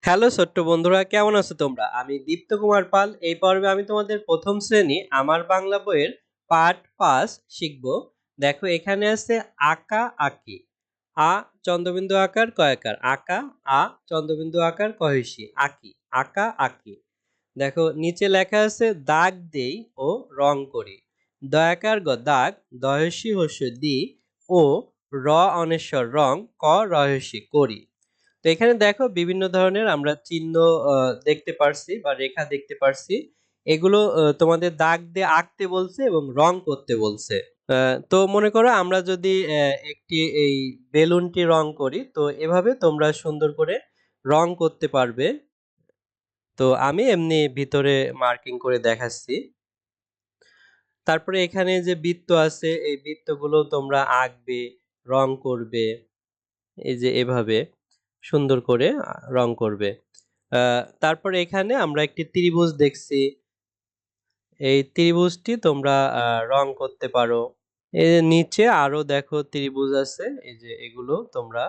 Hello ছোট্ট বন্ধুরা, কেমন আছো তোমরা? আমি দীপ্ত কুমার পাল। এই পর্বে আমি তোমাদের ১ম শ্রেণী আমার বাংলা বইয়ের পাঠ ৫ শিখব। দেখো এখানে আছে আঁকা আঁকি। আ চন্দ্রবিন্দু আকার কয়াকার। আঁকা, আ চন্দ্রবিন্দু আকার কহসী। আঁকি, আঁকা আঁকি। দেখো নিচে লেখা আছে দাগ দেই ও রং করি। দয়াকার গ দাগ, দহসী হস্য দি ও র অনেশ্বর রং, ক রহস্যি করি। তো এখানে দেখো বিভিন্ন ধরনের আমরা চিহ্ন দেখতে পারছি বা রেখা দেখতে পারছি। এগুলো তোমাদের দাগ দিয়ে আঁকতে বলছে এবং রং করতে বলছে। তো মনে করো আমরা যদি একটি এই বেলুনটি রং করি, তো এভাবে তোমরা সুন্দর করে রং করতে পারবে। তো আমি এমনি ভিতরে মার্কিং করে দেখাচ্ছি। তারপরে এখানে যে বৃত্ত আছে, এই বৃত্তগুলো তোমরা আঁকবে, রং করবে। এই যে এভাবে সুন্দর করে রং করবে। তারপরে এখানে আমরা একটি ত্রিভুজ দেখছি। এই ত্রিভুজটি তোমরা রং করতে পারো। এই যে নিচে আরো দেখো ত্রিভুজ আছে। এই যে এগুলো তোমরা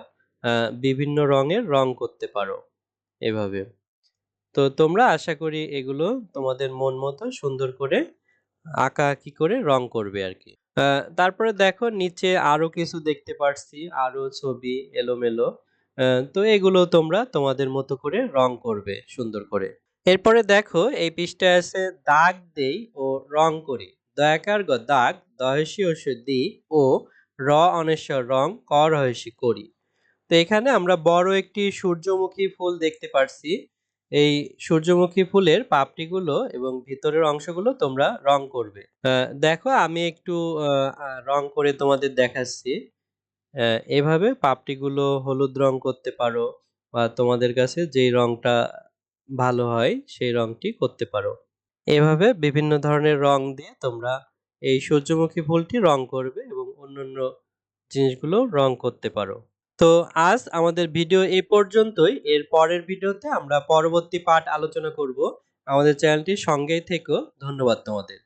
বিভিন্ন রঙের রং করতে পারো এভাবে। তো তোমরা আশা করি এগুলো তোমাদের মন মতো সুন্দর করে আঁকাআঁকি করে রং করবে আরকি। তারপরে দেখো নিচে আরো কিছু দেখতে পারছি, আরো ছবি এলোমেলো। তো এগুলো তোমরা তোমাদের মতো করে রং করবে সুন্দর করে। এরপরে দেখো এই পৃষ্ঠায় আছে দাগ দেই ও রং করি। দয়াকার গ দাগ, দহসী হস্য দি ও র অনেশ্বর রং, ক রহস্যি করি। তো এখানে আমরা বড় একটি সূর্যমুখী ফুল দেখতে পারছি। এই সূর্যমুখী ফুলের পাপড়িগুলো এবং ভিতরের অংশগুলো তোমরা রং করবে। দেখো আমি একটু রং করে তোমাদের দেখাচ্ছি। এভাবে পাপড়িগুলো হলুদ রং করতে পারো বা তোমাদের কাছে যেই রংটা ভালো হয় সেই রংটি করতে পারো। এভাবে বিভিন্ন ধরনের রং দিয়ে তোমরা এই সূর্যমুখী ফুলটি রং করবে এবং অন্যান্য জিনিসগুলো রং করতে পারো। তো আজ আমাদের ভিডিও এই পর্যন্তই। এর পরের ভিডিওতে আমরা পরবর্তী পাঠ আলোচনা করব। আমাদের চ্যানেলটির সঙ্গেই থেকো। ধন্যবাদ তোমাদের।